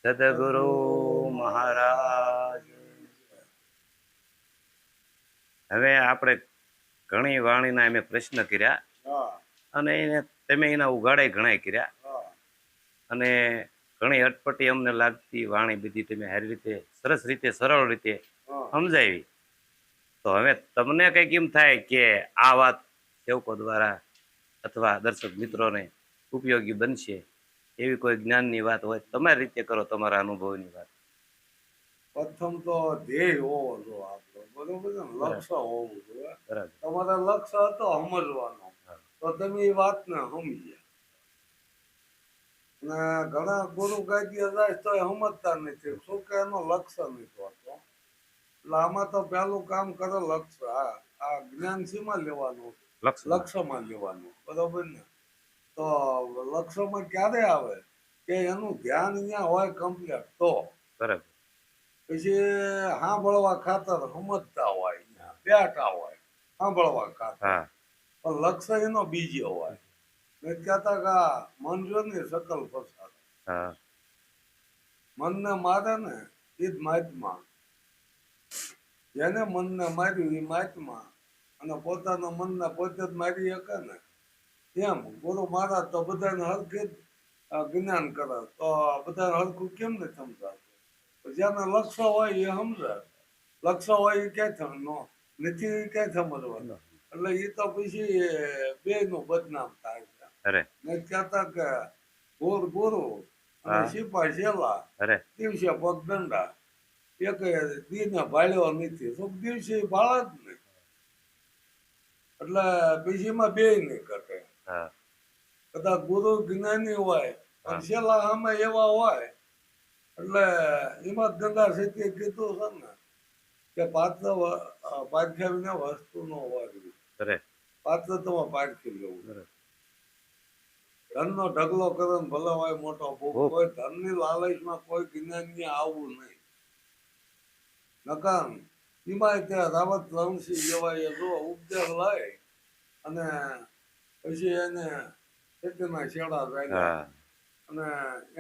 સદગુરુ મહારાજ. હવે આપણે ઘણી વાણીના અમે પ્રશ્ન કર્યા અને તમે એના ઉઘાડે ઘણા કર્યા અને ઘણી અટપટી અમને લાગતી વાણી બધી તમે સારી રીતે સરસ રીતે સરળ રીતે સમજાવી. તો હવે તમને કઈક એમ થાય કે આ વાત સેવકો દ્વારા અથવા દર્શક મિત્રોને ઉપયોગી બનશે એવી કોઈ જ્ઞાનની વાત હોય તમારી રીતે કરો, તમારા અનુભવની વાત. પ્રથમ તો ધ્યેય હોવો જોઈએ આપણો, બરોબર છે ને, લક્ષ્ય હોવું જોઈએ. તમારા લક્ષ્ય હતો સમજવાનો તો તમે એ વાતને સમજ્યા. ને ઘણા ગુરુ ગાદી જાય તો સમજતા નથી, શું કે એનો લક્ષ્ય નથી હોતો. એટલે આમાં તો પેલું કામ કરે લક્ષ્ય. આ જ્ઞાન શીમાં લેવાનું? લક્ષ્યમાં લેવાનું, બરોબર ને. તો લક્ષ્યમાં ક્યારે આવે કે એનું ધ્યાન અહીંયા હોય કમ્પ્લીટ, તો બરાબર. પછી સાંભળવા ખાતર સમજતા હોય, અહીંયા બેઠા હોય સાંભળવા ખાતર, પણ લક્ષ્ય એનો બીજો હોય. મેં કહેતા કે મન જો ને સકલ ફસાદ, મનને મારે ને એ જ મહાત્મા. જેને મનને માર્યું એ મહાત્મા, અને પોતાના મનને પોતે જ મારી શકે ને એમ ગુરુ મહારાજ તો બધાને હરખી જ્ઞાન કરે, તો બધાને હરખું કેમ ને સમજાવે? જેને લક્ષ્ય હોય એ સમજે, લક્ષ્ય હોય એ ક્યાંય નથી, એ ક્યાંય સમજવાનું. એટલે એ તો પછી બે નું બદનામ થાય છે. મેં કહેતા કે ગોર ગુરુ અને સિપાઈ શેલા, દિવસે પગ દંડા, એક દીને ભાળ્યો નથી, સુખ દિવસે ભાળ જ નહીં. એટલે પછી એમાં બે નહીં ઘટે. કદાચ ગુરુ જ્ઞાની હોય પણ શેલા સામે એવા હોય, એટલે એમાં ગંગા સત્ય કીધું છે ને કે પાત્ર પારખ્યા વિના વસ્તુ નો હોય. પાત્ર તમારે પારખી લેવું. ધન નો ઢગલો કરે ને ભલે હોય મોટો ભૂખ, કોઈ ધન ની લાલચમાં કોઈ જ્ઞાની આવવું નહીં. નકામ એમાં ત્યાં રાવત રણસિંહ જેવા એ જો ઉપદેશ લાય અને પછી એને ખેતીના શેડા રાખ્યા અને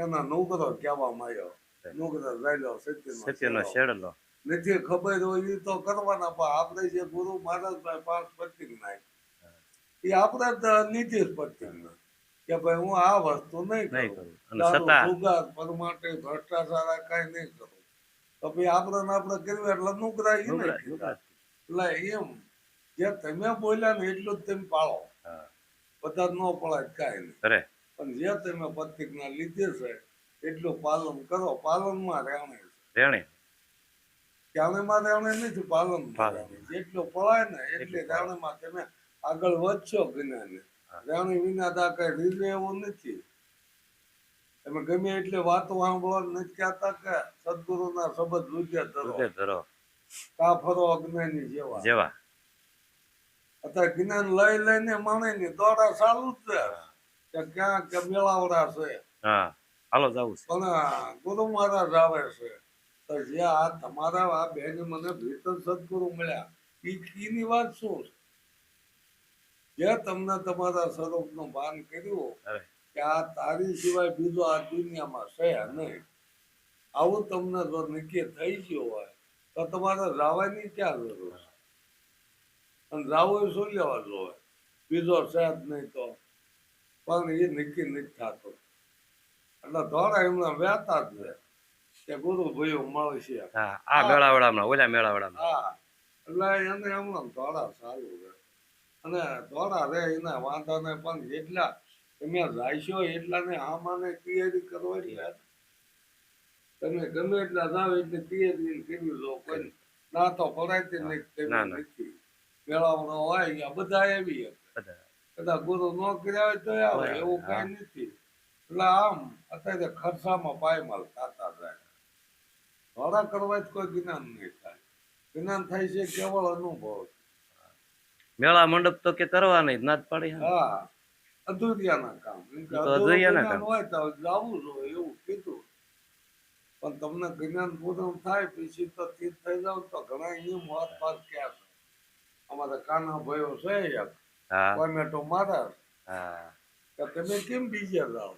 એના નોકરો કહેવામાં આવ્યો. નોકરો રાખ્યો સત્યનો શેડલો. નથી ખબર હોય એ તો કરવાના, પણ આપણે જે ગુરુ મહારાજ પાંચ પ્રતિક નાય એ આપણે જ નીતિ પ્રતિક ના કે ભાઈ હું આ વસ્તુ નહીં કરું, સુગાર પરમાટે ભ્રષ્ટાચાર કઈ નહીં કરું. તો ભાઈ આપણે કર્યું એટલે નુકરાય એટલે એમ જે તમે બોલ્યા ને એટલું જ તમે પાળો. બધા ન પડાય કઈ નહીં, પણ જે તમે પ્રતિજ્ઞા લીધી છે એટલું પાલન કરો. પાલનમાં રહેણે રહેણે ત્યાંમાં રહેણે નથી, પાલન જેટલું પડાય ને એટલે રહેણેમાં તમે આગળ વધશો. જ્ઞાને રહેણી વિના તા કઈ રીઝે એવું નથી. તમે ગમે એટલે વાતો સાંભળો, નથી કહેતા કે સદગુરુ ના શબ્દ રૂજે ધરો, કા ફરો અજ્ઞાની જેવા. અત્યારે જ્ઞાન લઈ લઈને માણે ની દોડા ચાલુ જ છે કે ક્યાં કે મેળાવડા છે, પણ ગુરુ મહારાજ આવે છે. તો જે આ તમારા આ બેન મને ભીતર સદગુરુ મળ્યા એની વાત શું છે? જે તમને તમારા સ્વરૂપ નું ભાન કર્યું કે આ તારી સિવાય બીજો આ દુનિયામાં છે નહીં, આવું તમને જો નક્કી થઈ ગયું હોય તો તમારે જવાની ક્યાં જરૂર છે? અને જાવું શું લેવા જોઈએ? બીજો છે જ નહીં તો, પણ એ નક્કી નથી થતું. એટલે થોડા એમના વહેતા જ છે કે ગુરુ ભાઈઓ મળશે. આ મેળાવડામાં ઓલા મેળાવડામાં, હા, એટલે એને એમના થોડા સારું રહે અને થોડા રે એના વાંધા ને. પણ જેટલા તમે જાયશો એટલા ને આમાંને તૈયારી કરો, એટલે તમે ગમે એટલા જાવ એટલે તૈયારી કરી લો. કોઈ ના તો પડાય નથી. મેળાવડો હોય અહીંયા બધા આવી કદાચ ગુરુ ન કર્યા હોય તો આવે, એવું કઈ નથી. એટલે આમ અત્યારે ખર્ચામાં પાયમાલ થતા જાય. થોડા કરવા જ કોઈ જ્ઞાન નહીં થાય. જ્ઞાન થાય છે કેવળ અનુભવ. મેળા મંડપ તો કે કરવા નહીં ના જ પાડી. હા, અધૂરિયાના કામ હોય તો જવું જોઈએ એવું કીધું. પણ તમને જ્ઞાન પૂરું થાય પછી તો તીર્થ થઈ જાવ તો ઘણા એમ વાત વાત ક્યાં છે. અમારા કાના ભાઈઓ છે એક ટોમેટો મારા, તમે કેમ બીજે જાઓ?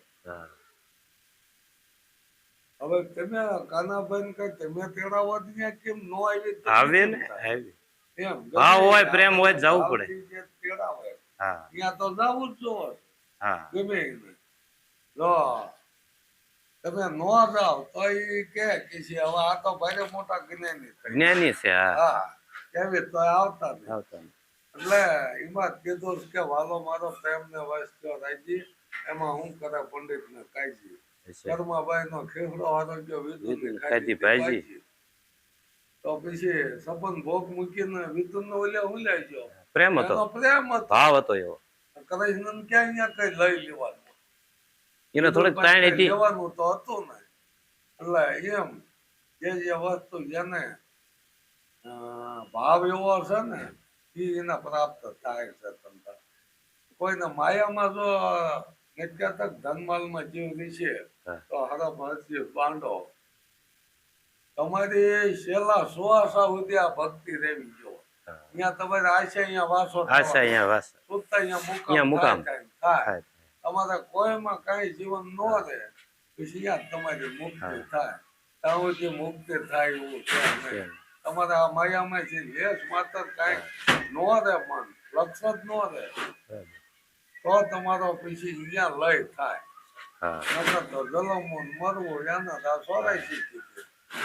હવે તમે કાનાભાઈ ને કઈ તમે તેડાવો જ ત્યાં કેમ નો આવી તો આવે કેમ ને થાય? આવી એમ ભાવ ગમે હોય તે પ્રેમ હોય આપણે જવું પડે ભાવથી જે તેડાવે હા ત્યાં તો જવું જ જોવે હા ગમે એને. જો તમે નો જાઓ તો એ કે છે હવે આ તો ભારે મોટા જ્ઞાની થઈ જ્ઞાની છે હા હા કેવી તો આવતા નહીં. આવતા નથી. એટલે એમાં કીધું કે વાલો મારો પ્રેમ ને વશ થયો રાજી એમાં હું કરે પંડિત ને કાયજી હશે. કર્માભાઈ નો ખેડો આરોગ્ય વિધુ ને ખાધી ખાધી ભાજી. ભાજી. તો પછી સંબંધ ભોગ મૂકીને વિધુ ને ઓલ્યા હુલાઈ ગયો પ્રેમ હતો એનો પ્રેમ હતો. ભાવ હતો એવો કૃષ્ણ ક્યાં અહીંયા કઈ લઈ લેવાનું એને થોડીક તાણી હતી લેવાનું તો હતું ને. એટલે એમ જે વસ્તુ જેને ભાવ એવો છે ને એ એને પ્રાપ્ત થાય છે. તંત્ર કોઈને માયામાં જો નિત્યાતક ધનમાલમાં જીવ નીચે હા. તો હરપ હરજી પાંડો તમારી છેલ્લા સુવાસા સુધી આ ભક્તિ રહેવી જો હા. અહીંયા તમારે આશા અહીંયા વાસો આશા અહીંયા વાસ સુતા અહીંયા અહીંયા મુકામ મુકામ થાય થાય. તમારે કોઈમાં કઈ જીવન ન રહે પછી અહીંયા તમારી મુક્તિ થાય ત્યાં સુધી મુક્તિ થાય એવું છે નહીં. તમારે આ માયામાં છે લેશ માત્ર કઈ નો રહે મન લક્ષ જ નો રહે તો તમારો પછી અહીંયા લય થાય. હા નકર તો જલમુન મરવું એના તો 84 કીધું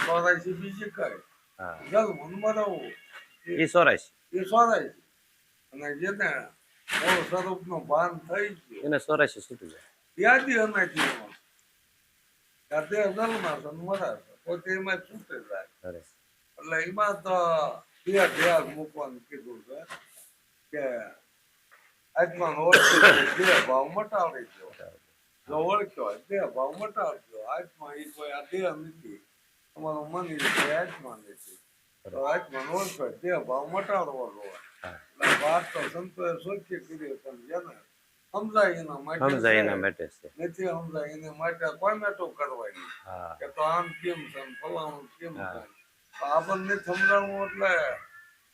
84 બીજી કઈ હા જલમુન મરવું એ સોરાય એ 84 અને જેને મૂળ સ્વરૂપ નું ભાન થઈ ગયું એને સોરાય છૂટી જાય યાદી એનાથી તે જન્માશે ને મરાશે પોતે એમાં છૂટે જાય. અરે એટલે એમાં તો ધ્યાન મૂકવાનું કીધું છે કે આત્માને ઓળખી બે ભાવ મટાડી દો. જો ઓળખ્યો હોય બે ભાવ મટાડજો. આત્મા એ કોઈ આ દેહ નથી તમારું મન એ કોઈ આત્મા નથી તો આત્માને ઓળખ્યો બે ભાવ મટાડવાનો હોય. હા એટલે વાત તો સંતોએ સોચી કરી પણ જેને સમજાય એના માટે સમજાય છે. એના માટે છે નથી સમજાય એને માટે કોઈ મેટો કરવાની હા કે તો આમ કેમ છે ને ફલાણું કેમ હા. છે. તો આપણને સમજાવવું એટલે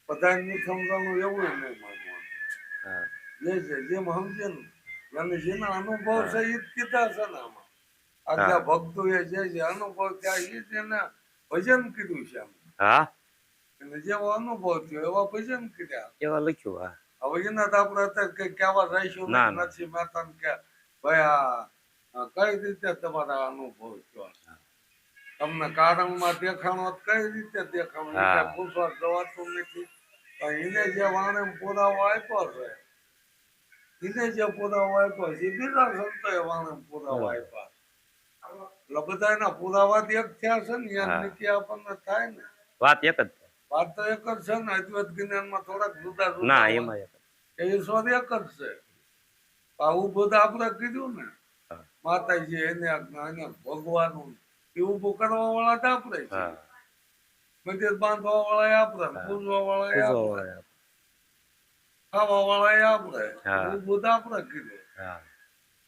બધાને સમજાવવું એવું નહીં માનવાનું. હા જે છે જેમ સમજે ને અને જેના અનુભવ છે એ જ કીધા છે ને આમાં આજના ભક્તો એ જે અનુભવ થયા એ જ એને ભજન કીધું છે આમ. હા એને જેવો અનુભવ થયો એવા ભજન કર્યા. એવા લખ્યું હા હવે એના તો આપણે અત્યારે કઈ કહેવા રહીશું ના, નહીં. નથી મહેતા કે ભાઈ આ કઈ રીતે તમારા અનુભવ થયો તમને કારણમાં દેખાણો તો કઈ રીતે દેખાણો એ હા. કાંઈ પૂછવા જવાતું નથી. પણ એને જે વાણે પુરાવો આપ્યો છે એને જે પુરાવો આપ્યો છે એ બીજા સંતોએ વાણે પુરાવો આપ્યા એટલે બધા એના પુરાવાથી એક થયા છે ને એમ હા. નીતિ આપણને થાય ને. વાત એક જ થાય. વાત તો એક જ છે ને. અદ્વૈત જ્ઞાનમાં થોડાક જુદા જુદા ના હોય. એમાં એક જ. એ ઈશ્વર એક જ છે. આવું બધું આપણે કીધું ને હા. માતાજી એને ભગવાનનું એ ઊભું કરવા વાળા જ આપણે છે. હા મંદિર બાંધવા વાળા આપણે હા. પૂજવા વાળા પૂજો આપણે વળે. ખાવા વાળા આપણે હા. એવું બધું આપણે કીધું. હા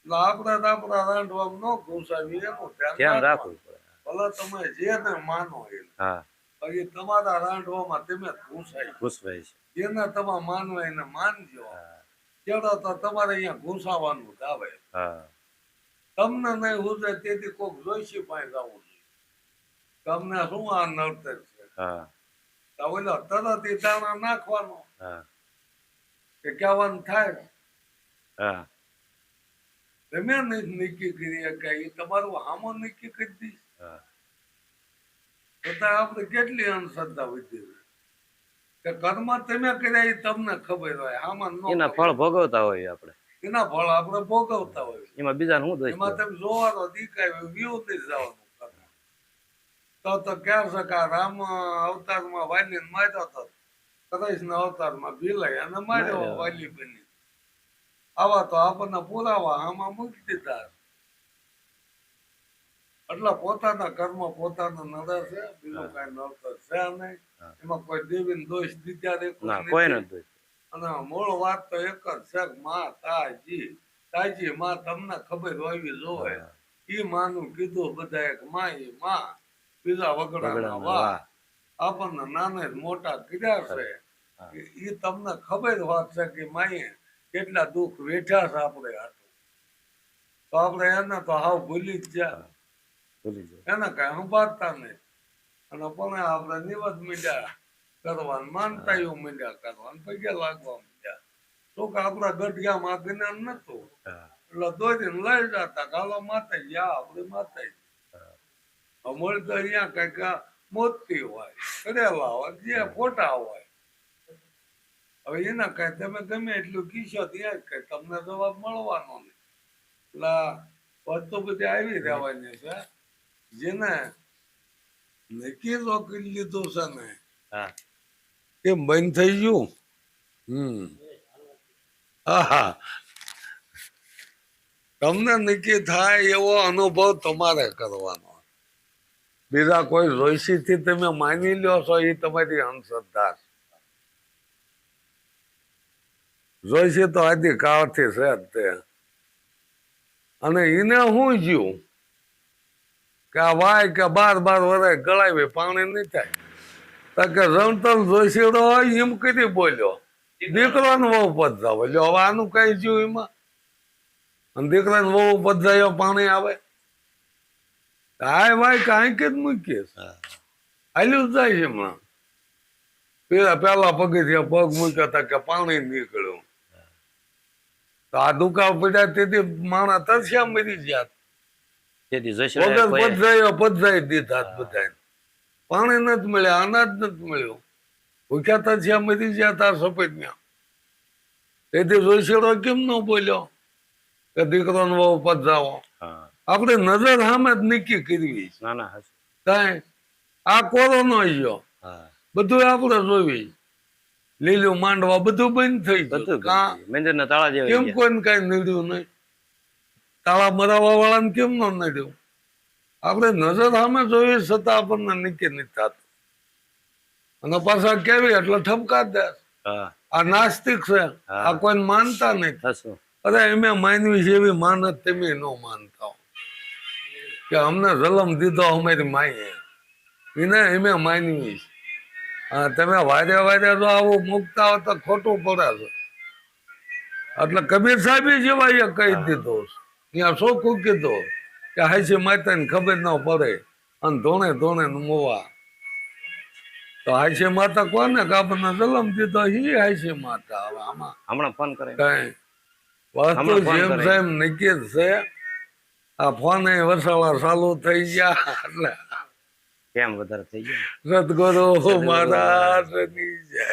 એટલે આપણે તો આપણા રાંધવામાં ન ઘૂસાવી એનું ધ્યાન ધ્યાન રાખવું રાખવું. પડે ભલે તમે જેને માનો એ હા પછી તમારા રાંધવામાં તમે ઘૂસાઈ ઘૂસવાય છે જેને તમે માનો એને માનજો. હા કેળો તો તમારે અહીંયા ઘૂસાવાનું જ આવે. હા તમને નહીં હુજે તેથી કોક જોઈશી પાસે જવું જોઈએ. તમને શું આ નડતર છે હા તો ઓલો તરત ઈ દાણા નાખવાનો હા કે કહેવાનું થાય હા તમે નક્કી કરી કે એ તમારું હામો નક્કી કરી દઈશ. હા છતાં આપણે કેટલી અંધશ્રદ્ધા વધી છે કે કર્મ તમે કર્યા એ તમને ખબર હોય હામાં ન એના ખબર. ફળ ભોગવતા હોય આપણે એના ફળ આપણે ભોગવતા હોય. એમાં બીજાને શું દોષ એમાં દેવો? તમે જોવાનો દીકાય વ્યૂ થઈ જવાનું કર્મ. તો ક્યાં શકા રામ અવતારમાં વાલીને માર્યો હતો કૃષ્ણ અવતારમાં ભીલાઈ અને માર્યો માર્યો. વાલી બની. આવા તો આપણને પુરાવા આમાં મૂકી દીધા. એટલે પોતાના કર્મ પોતાના નડે છે બીજું કઈ નડતર છે નહીં. હા. એમાં કોઈ દેવીને દોષ દીધા ના કોઈ નથી દોષ. અને મૂળ વાત તો એક જ છે કે માં તાજી માં તમને ખબર હોવી જોવે. હા. ઈ માનું કીધું બધા એક માં ઈ માં બીજા વગડાના વગડાના વા વાહ. આપણને નાને મોટા કર્યા છે. હા. ઈ તમને ખબર વાત છે કે માએ કેટલા દુઃખ વેઠ્યા છે આપણે હાટું. તો આપણે એને તો હાવ ભૂલી જ ગયા. ભૂલી જાય. એને કઈ સંભાળતા નહીં અને પણ આપણે નિવત મીડિયા કરવાનું માનતા એવું મીડિયા કરવાનું પગે લાગવા મીડિયા તો કે આપણા ગઢિયા માં જ્ઞાન નતું હા, એટલે દોરીને લઈ જતા કાલો માતા યા આપડી માતા અમૂલ તો અહીંયા કઈક મોતી હોય કરેલા હોય જે ફોટા હોય હવે એના કઈ તમે ગમે એટલું કીશો ત્યાં કઈ તમને જવાબ મળવાનો નહીં એટલે વસ્તુ બધી આવી રહેવાની છે જેને નક્કી તો કરી લીધું છે ને હા, કેમ બંધ થઈ ગયું હા તમને નક્કી થાય એવો અનુભવ તમારે કરવાનો બીજા કોઈ જોઈશી થી તમે માની લ્યો છો એ તમારી અંધશ્રદ્ધા છે. જોઈશી તો આદિ કાળથી છે જ તે અને એને શું જ્યું કે આ વાય કે 12 વર્ષ ગળાવી પાણી નહીં થાય તો કે રણતલ જોઈશીડો હોય એમ કરી બોલ્યો દીકરાને બહુ પધાવ લ્યો હવે આનું કઈ જ્યું એમાં અને દીકરાને બહુ પધાયો પાણી આવે હાય ભાઈ કાંઈ કે જ મૂકીશ હા, હાલ્યું જ જાય છે હમણાં પેલા પગથિયા પગ મૂક્યા હતા કે પાણી નીકળ્યું તો આ દુકાળ પડ્યા તેથી માણસ તરસ્યા મરી ગયા તેથી વગર જોશીડા પધરાઈ દીધા બધા પાણી નથી મળ્યા અનાજ નથી મળ્યું ભૂખ્યા તરસ્યા મરી ગયા હતા સફેદ ત્યાં તેથી જોશીડો કેમ ન બોલ્યો કે દીકરાનો બહુ પધરાવો હા, આપણે નજર સામે જ નક્કી કરવી ના ના હાચું. કાંઈ આ કોરોનો ગયો હા, બધું આપણે જોવી લીલું માંડવા બધું બંધ થઈ બધું ગયું કા મંદિરના તાળા જેવા કેમ ગયા. કોઈને કઈ નડ્યું નહીં તાળા મરાવા વાળાને કેમ ન નડ્યું આપણે નજર સામે જોઈએ છતાં આપણને નક્કી નથી થતું અને પાછા કેવી એટલે ઠપકા દે હા, આ નાસ્તિક છે હા. આ કોઈને માનતા નથી હાચું. અરે એમે માનવી છે એવી માનત તમે ન માનતા હો કે અમને જલમ દીધો અમારી માઈએ એને એમે માનવી છે. હા તમે વારે જો આવું મૂકતા હો તો ખોટું પડે છે એટલે કબીર સાહેબ જેવા એ કહી દીધું ત્યાં ચોખ્ખું કીધું કે હાચી માતાને ખબર ન પડે અને ધોણે ધોણે મોવા તો હાચી માતા કોને કે આપણને જલમ દીધો એ હાચી માતા હવે આમાં હમણાં ફોન કરે કઈ વસ્તુ હમણાં ફોન જેમ કરે. જેમ નક્કી જ છે આ ફોન વસાવા ચાલુ થઈ ગયા એટલે કેમ વધારે થઈ ગયા. સદગુરુ મહારાજની જય.